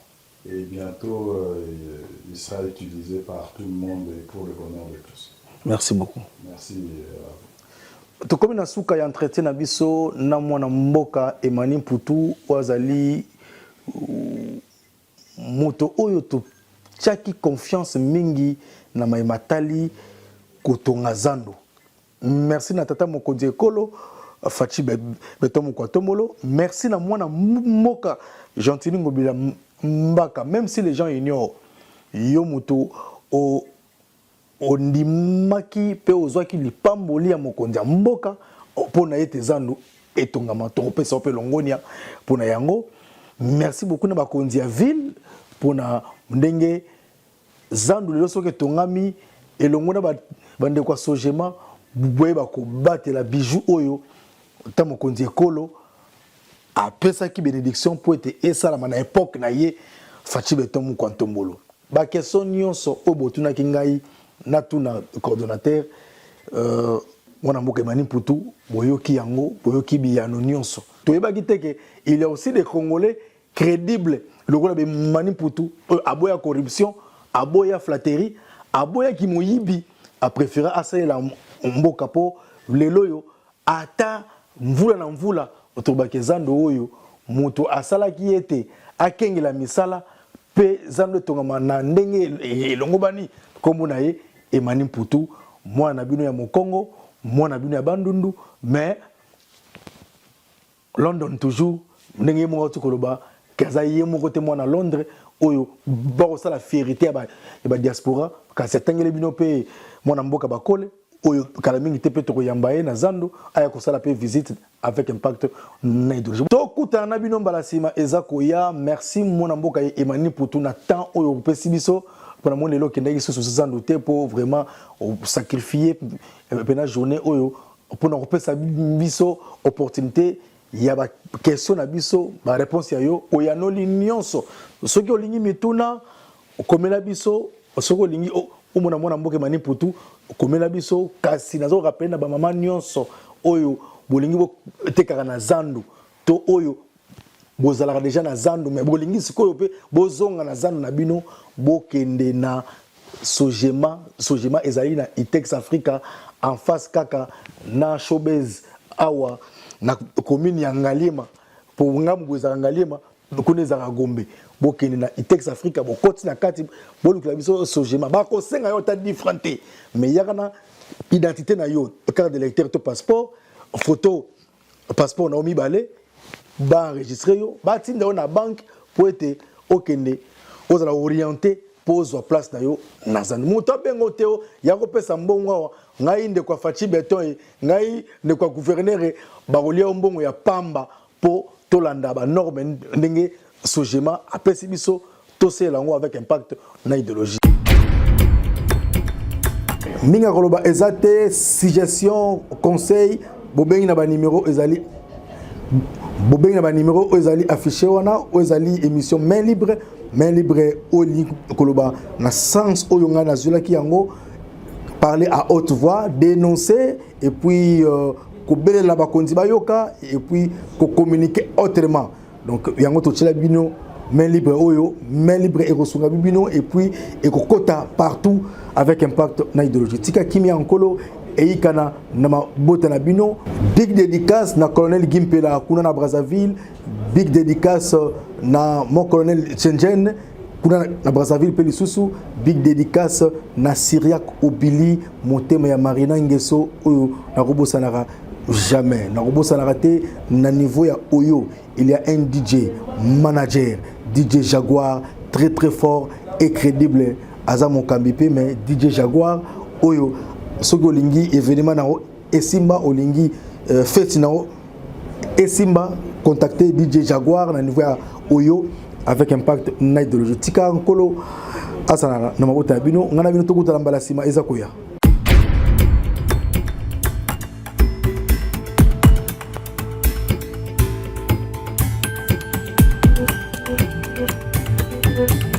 et bientôt il sera utilisé par tout le monde et pour le bonheur de tous. Merci beaucoup. Merci à vous. Tokomi na suka ya entretien na biso na mwana mboka Emmanuel Poutou wazali moto oyo to tiaki confiance mingi na maimatali kotonga Zando. Merci na tata mokonzi ekolo Fachi Betomo Kwatomolo. Merci na mwana mboka Gentili Ngobila Mbaka. Même si les gens ignorent yo moto ondimaki pe ozwaki lipamboli ya mokonzi ya mboka pona ete Zando etongama to pesa pe longonia pona yango. Merci beaucoup na bakonzi ya ville pona ndenge Zando lelo soki tongami elongona bande kwa Sogema boye bakobatela bijou oyo ta mokonzi ekolo apesaki bénédiction po ete esalama na époque na ye Fachi Betomo Kwatomolo. Ba question nyonso o botunaki ngai na tuna coordonnateur mwana mboka Emmanuel Poutou boyoki yango boyoki biyano nyonso toyebaki teke il y a aussi des Congolais crédibles lokola be Emmanuel Poutou aboya corruption aboya flatterie aboya ki moyibi a préféré asalela mboka po lelo yo ata mvula na mvula otobake Zando oyo moto asalaki ete akengela misala pe Zando tongama na ndenge elongo bani kombo na ye Emmanuel Poutou mwana bino ya Mokongo mwana bino ya Bandundu mais London toujours ndenge mo tukoloba kaza ye mo kote mwana Londres oyo ba ko sala fierté ya ba diaspora ka setangele bino pe mwana mboka bakole oyo kala mingi te pe to yamba ye na zando aya ko sala pe visite avec impact na idéologie to kuta na bino mbala sima eza ko ya merci mona mboka Emani Putu na temps oyo pesi biso pour mon lelo kenda ki so zando te pour vraiment sacrifier pena journée oyo pour na pesa biso opportunité ya ba question na biso ba réponse ya yo oyano nyonso soki olingi mituna komela biso soki olingi omona mwana mboka Emani Putu komela biso kasi nazo rappel na ba mama nyonso oyo bolingi bo tekaka na zando to oyo bozalaka déjà na zando mais bolingi sikoyo pe bozonga na zando na bino bokende na Sojema ezali na Itex Africa en face kaka na Showbiz awa na commune ya Ngaliema pour ngamu bozala Ngaliema koneza ka Gombe bokende na Itex Africa bokoti na kati bolukela biso Sojema bako senga yo ta différente mais yakana identité na yo carte d'électeur to passeport photo passeport na omi balé ba enregistrer yo ba tinda na banque pour être okende ozala orienté pose place na yo na zanu moto bengo teo ya ko pesa mbongo ngai nde kwa Fachi Beton ngai ne kwa gouverneur ba kolia mbongo ya pamba po tolanda ba norme ndenge Sojema apesi biso tosela ngo avec impact na idéologie minga koloba ezate suggestion conseil bobengi na ba numéro ezali affiché wana ezali émission main libre oli koloba na sens oyo nga na zulaki yango parler à haute voix dénoncer et puis kobelela bakonzi bayoka et puis ko communiquer autrement donc yango to tshela bino main libre et kosunga bino et puis et kokota partout avec impact na idéologie tika kimi ankolo eikana na mabota na bino big dédicace na colonel Gimpela kuna na Brazzaville big dédicace na mon colonel Tchenjen kuna na Brazzaville pe lisusu big dédicace na Syriac Obili motema ya Marina Ngeso oyo na kobosanaka jamais na kobosanaka te na niveau ya oyo il y a un DJ manager DJ Jaguar très fort et crédible aza mokambi pe mais DJ Jaguar oyo soki olingi événement na esimba olingi fête na esimba contacter DJ Jaguar na niveau ya oyo avec impact na idéologie tika nkolo asana na mabota bino ngana bino tokuta mbala sima eza koya Thank you.